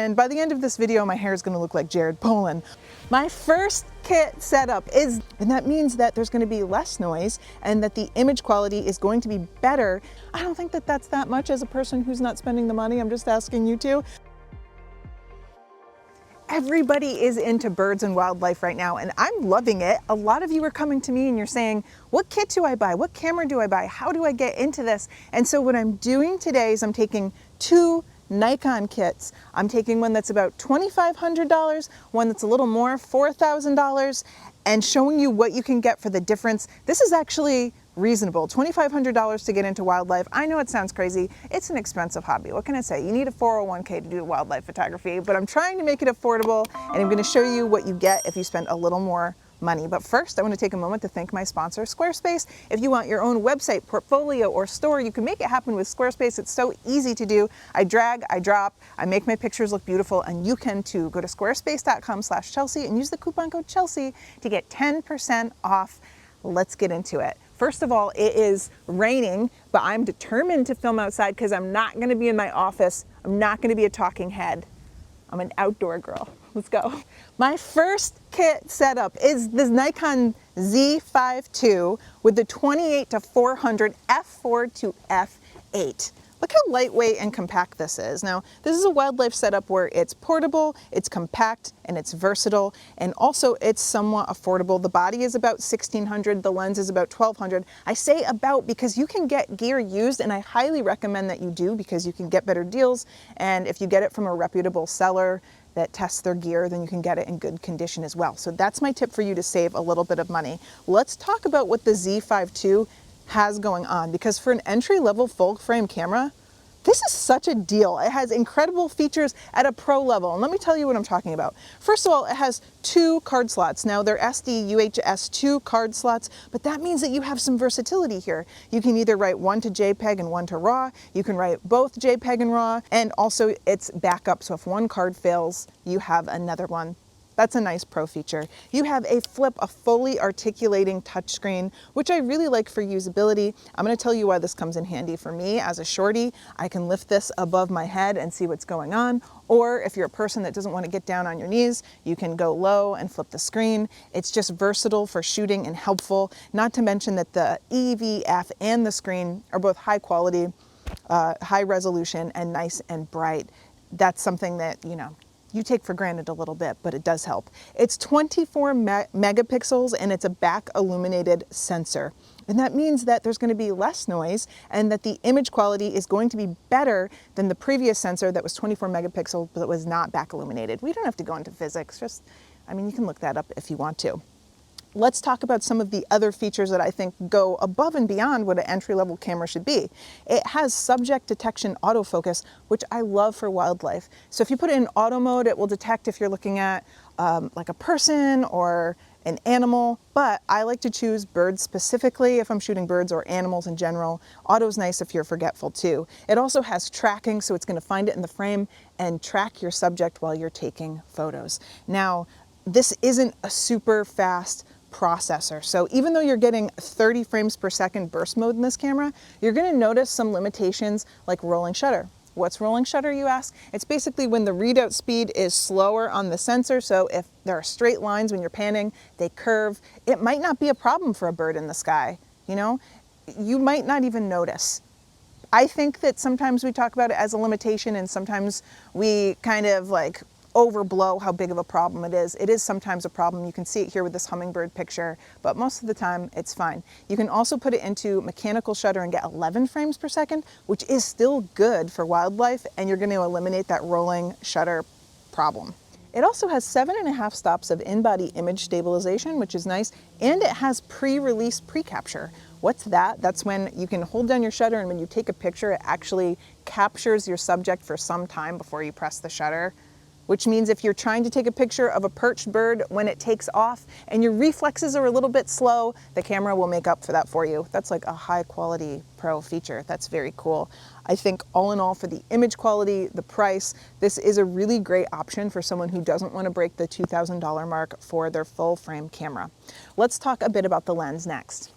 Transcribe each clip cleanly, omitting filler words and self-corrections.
and by the end of this video, my hair is gonna look like Jared Polin. My first kit setup and that means that there's gonna be less noise and that the image quality is going to be better. I don't think that that's that much as a person who's not spending the money. I'm just asking you to. Everybody is into birds and wildlife right now, and I'm loving it. A lot of you are coming to me and you're saying, what kit do I buy? What camera do I buy? How do I get into this? And so what I'm doing today is I'm taking two Nikon kits. I'm taking one that's about $2,500, one that's a little more, $4,000, and showing you what you can get for the difference. This is actually reasonable, $2,500 to get into wildlife. I know it sounds crazy. It's an expensive hobby. What can I say? You need a 401k to do wildlife photography, but I'm trying to make it affordable, and I'm going to show you what you get if you spend a little more money. But first, I want to take a moment to thank my sponsor, Squarespace. If you want your own website, portfolio, or store, you can make it happen with Squarespace. It's so easy to do. I drag, I drop, I make my pictures look beautiful, and you can too. Go to squarespace.com/Chelsea and use the coupon code Chelsea to get 10% off. Let's get into it. First of all, it is raining, but I'm determined to film outside because I'm not going to be in my office. I'm not going to be a talking head. I'm an outdoor girl. Let's go. My first kit setup is this Nikon Z5ii with the 28-400 f4 to f8. Look how lightweight and compact this is. Now, this is a wildlife setup where it's portable, it's compact, and it's versatile, and also it's somewhat affordable. The body is about $1,600, the lens is about $1,200. I say about because you can get gear used, and I highly recommend that you do because you can get better deals, and if you get it from a reputable seller that tests their gear, then you can get it in good condition as well. So that's my tip for you to save a little bit of money. Let's talk about what the Z5ii has going on, because for an entry-level full frame camera, this is such a deal. It has incredible features at a pro level, and let me tell you what I'm talking about. First of all, it has two card slots. Now they're SD UHS 2 card slots, but that means that you have some versatility here. You can either write one to JPEG and one to RAW. You can write both JPEG and RAW, and also it's backup, so if one card fails, you have another one. That's a nice pro feature. You have a fully articulating touchscreen, which I really like for usability. I'm going to tell you why this comes in handy for me as a shorty. I can lift this above my head and see what's going on. Or if you're a person that doesn't want to get down on your knees, you can go low and flip the screen. It's just versatile for shooting and helpful. Not to mention that the EVF and the screen are both high quality, high resolution, and nice and bright. That's something that, you take for granted a little bit, but it does help. It's 24 megapixels and it's a back illuminated sensor. And that means that there's going to be less noise and that the image quality is going to be better than the previous sensor that was 24 megapixels but was not back illuminated. We don't have to go into physics, you can look that up if you want to. Let's talk about some of the other features that I think go above and beyond what an entry-level camera should be. It has subject detection autofocus, which I love for wildlife. So if you put it in auto mode, it will detect if you're looking at like a person or an animal, but I like to choose birds specifically if I'm shooting birds or animals in general. Auto's nice if you're forgetful too. It also has tracking, so it's going to find it in the frame and track your subject while you're taking photos. Now, this isn't a super fast processor. So even though you're getting 30 frames per second burst mode in this camera, you're going to notice some limitations like rolling shutter. What's rolling shutter, you ask? It's basically when the readout speed is slower on the sensor. So if there are straight lines when you're panning, they curve. It might not be a problem for a bird in the sky. You might not even notice. I think that sometimes we talk about it as a limitation and sometimes we kind of overblow how big of a problem it is. It is sometimes a problem. You can see it here with this hummingbird picture, but most of the time it's fine. You can also put it into mechanical shutter and get 11 frames per second, which is still good for wildlife, and you're going to eliminate that rolling shutter problem. It also has 7.5 stops of in-body image stabilization, which is nice, and it has pre-release pre-capture. What's that? That's when you can hold down your shutter and when you take a picture, it actually captures your subject for some time before you press the shutter. Which means if you're trying to take a picture of a perched bird when it takes off and your reflexes are a little bit slow, the camera will make up for that for you. That's like a high quality pro feature. That's very cool. I think all in all, for the image quality, the price, this is a really great option for someone who doesn't want to break the $2,000 mark for their full frame camera. Let's talk a bit about the lens next.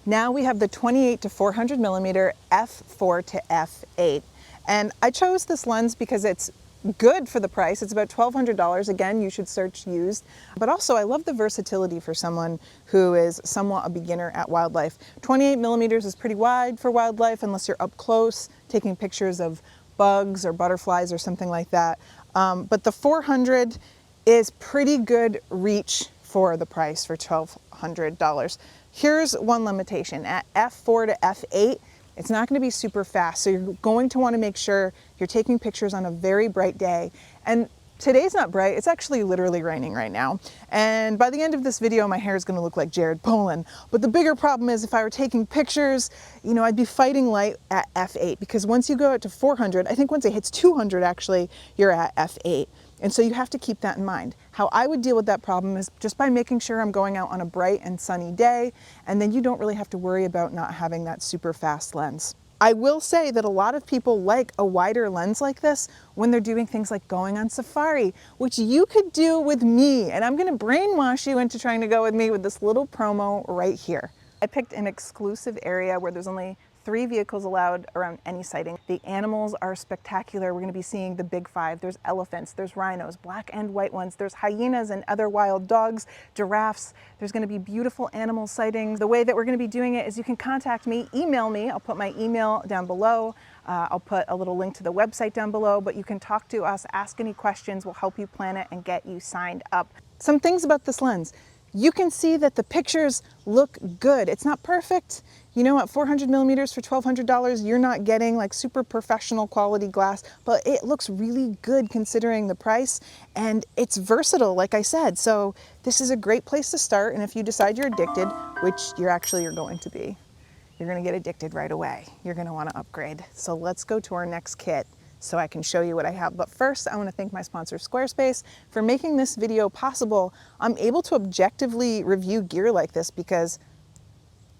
Now we have the 28-400 millimeter f4 to f8. And I chose this lens because it's good for the price. It's about $1,200. Again, you should search used. But also, I love the versatility for someone who is somewhat a beginner at wildlife. 28 millimeters is pretty wide for wildlife unless you're up close taking pictures of bugs or butterflies or something like that. But the 400 is pretty good reach for the price for $1,200. Here's one limitation. At f4 to f8, it's not going to be super fast, so you're going to want to make sure you're taking pictures on a very bright day. And today's not bright, it's actually literally raining right now. And by the end of this video, my hair is going to look like Jared Polin. But the bigger problem is if I were taking pictures, you know, I'd be fighting light at f8, because once you go out to 400, I think once it hits 200 actually, you're at f8. And so you have to keep that in mind. How I would deal with that problem is just by making sure I'm going out on a bright and sunny day, and then you don't really have to worry about not having that super fast lens. I will say that a lot of people like a wider lens like this when they're doing things like going on safari, which you could do with me. And I'm gonna brainwash you into trying to go with me with this little promo right here. I picked an exclusive area where there's only 3 vehicles allowed around any sighting. The animals are spectacular. We're going to be seeing the big 5. There's elephants, there's rhinos, black and white ones, there's hyenas and other wild dogs, giraffes. There's going to be beautiful animal sightings. The way that we're going to be doing it is you can contact me, email me. I'll put my email down below. I'll put a little link to the website down below, but you can talk to us, ask any questions. We'll help you plan it and get you signed up. Some things about this lens. You can see that the pictures look good. It's not perfect. You know, at 400 millimeters for $1,200, you're not getting like super professional quality glass, but it looks really good considering the price, and it's versatile, like I said. So this is a great place to start. And if you decide you're addicted, which you're going to be, you're gonna get addicted right away. You're gonna wanna upgrade. So let's go to our next kit so I can show you what I have. But first, I wanna thank my sponsor, Squarespace, for making this video possible. I'm able to objectively review gear like this because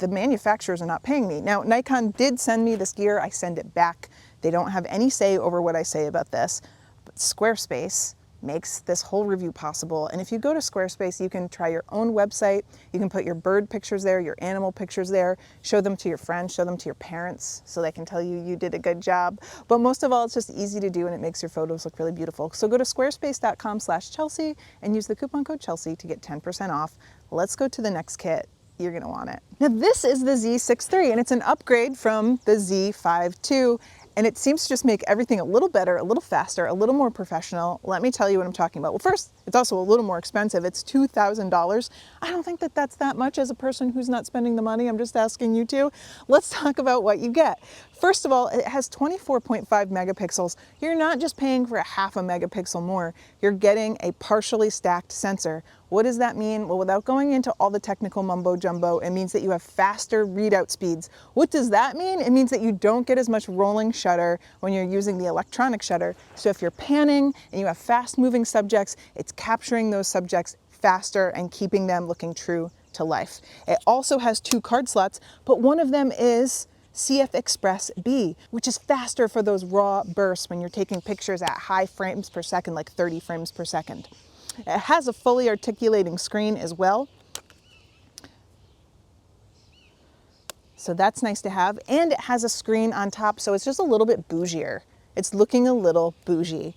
the manufacturers are not paying me. Now, Nikon did send me this gear. I send it back. They don't have any say over what I say about this, but Squarespace makes this whole review possible. And if you go to Squarespace, you can try your own website. You can put your bird pictures there, your animal pictures there, show them to your friends, show them to your parents so they can tell you you did a good job. But most of all, it's just easy to do and it makes your photos look really beautiful. So go to squarespace.com/Chelsea and use the coupon code Chelsea to get 10% off. Let's go to the next kit. You're gonna want it. Now this is the Z6iii and it's an upgrade from the Z5ii. And it seems to just make everything a little better, a little faster, a little more professional. Let me tell you what I'm talking about. Well, first, it's also a little more expensive. It's $2,000. I don't think that that's that much as a person who's not spending the money. I'm just asking you to. Let's talk about what you get. First of all, it has 24.5 megapixels. You're not just paying for a half a megapixel more. You're getting a partially stacked sensor. What does that mean? Well, without going into all the technical mumbo jumbo, it means that you have faster readout speeds. What does that mean? It means that you don't get as much rolling shutter when you're using the electronic shutter. So if you're panning and you have fast moving subjects, it's capturing those subjects faster and keeping them looking true to life. It also has 2 card slots, but one of them is CF Express B, which is faster for those raw bursts when you're taking pictures at high frames per second, like 30 frames per second. It has a fully articulating screen as well. So that's nice to have. And it has a screen on top, so it's just a little bit bougier. It's looking a little bougie.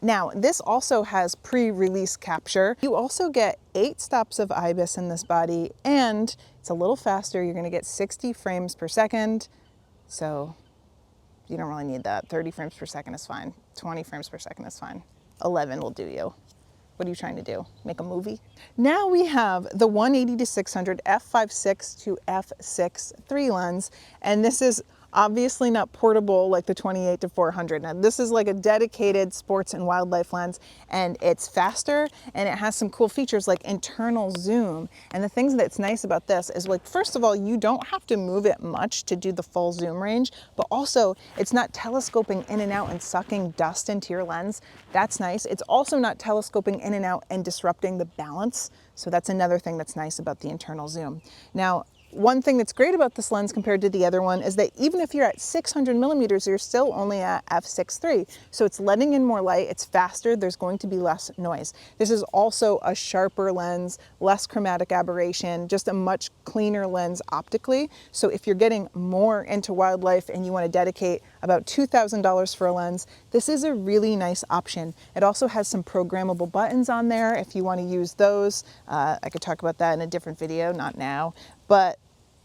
Now, this also has pre-release capture. You also get 8 stops of IBIS in this body, and it's a little faster. You're gonna get 60 frames per second. So you don't really need that. 30 frames per second is fine. 20 frames per second is fine. 11 will do you. What are you trying to do? Make a movie? Now we have the 180 to 600 f5.6 to f6.3 lens, and this is obviously not portable like the 28 to 400. Now this is like a dedicated sports and wildlife lens, and it's faster and it has some cool features like internal zoom. And the things that's nice about this is, like, first of all, you don't have to move it much to do the full zoom range, but also it's not telescoping in and out and sucking dust into your lens. That's nice. It's also not telescoping in and out and disrupting the balance. So that's another thing that's nice about the internal zoom. Now, one thing that's great about this lens compared to the other one is that even if you're at 600 millimeters, you're still only at f6.3. So it's letting in more light, it's faster, there's going to be less noise. This is also a sharper lens, less chromatic aberration, just a much cleaner lens optically. So if you're getting more into wildlife and you want to dedicate about $2,000 for a lens, this is a really nice option. It also has some programmable buttons on there if you want to use those. I could talk about that in a different video, not now. But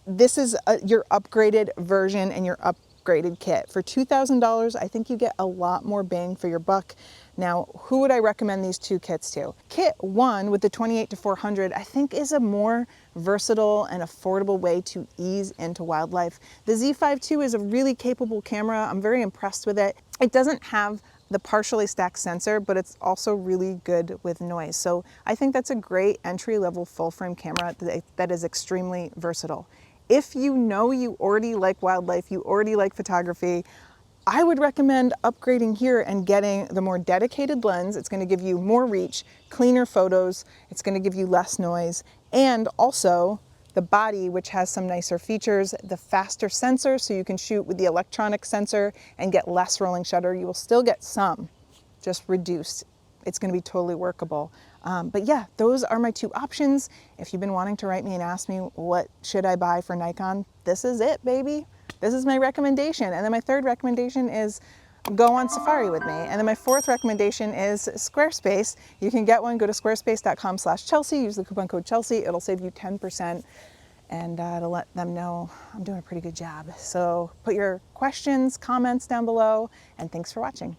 this is your upgraded version and your upgraded kit. For $2,000, I think you get a lot more bang for your buck. Now, who would I recommend these two kits to? Kit 1 with the 28-400, I think is a more versatile and affordable way to ease into wildlife. The Z5ii is a really capable camera. I'm very impressed with it. It doesn't have the partially stacked sensor, but it's also really good with noise. So I think that's a great entry-level full-frame camera that is extremely versatile. If you know you already like wildlife, you already like photography, I would recommend upgrading here and getting the more dedicated lens. It's going to give you more reach, cleaner photos, it's going to give you less noise, and also the body, which has some nicer features, the faster sensor, so you can shoot with the electronic sensor and get less rolling shutter. You will still get some, just reduced. It's going to be totally workable. But yeah, those are my two options. If you've been wanting to write me and ask me what should I buy for Nikon, this is it, baby. This is my recommendation. And then my third recommendation is go on safari with me. And then my fourth recommendation is Squarespace. You can get one, go to squarespace.com/Chelsea, use the coupon code Chelsea. It'll save you 10% and to let them know I'm doing a pretty good job. So put your questions, comments down below, and thanks for watching.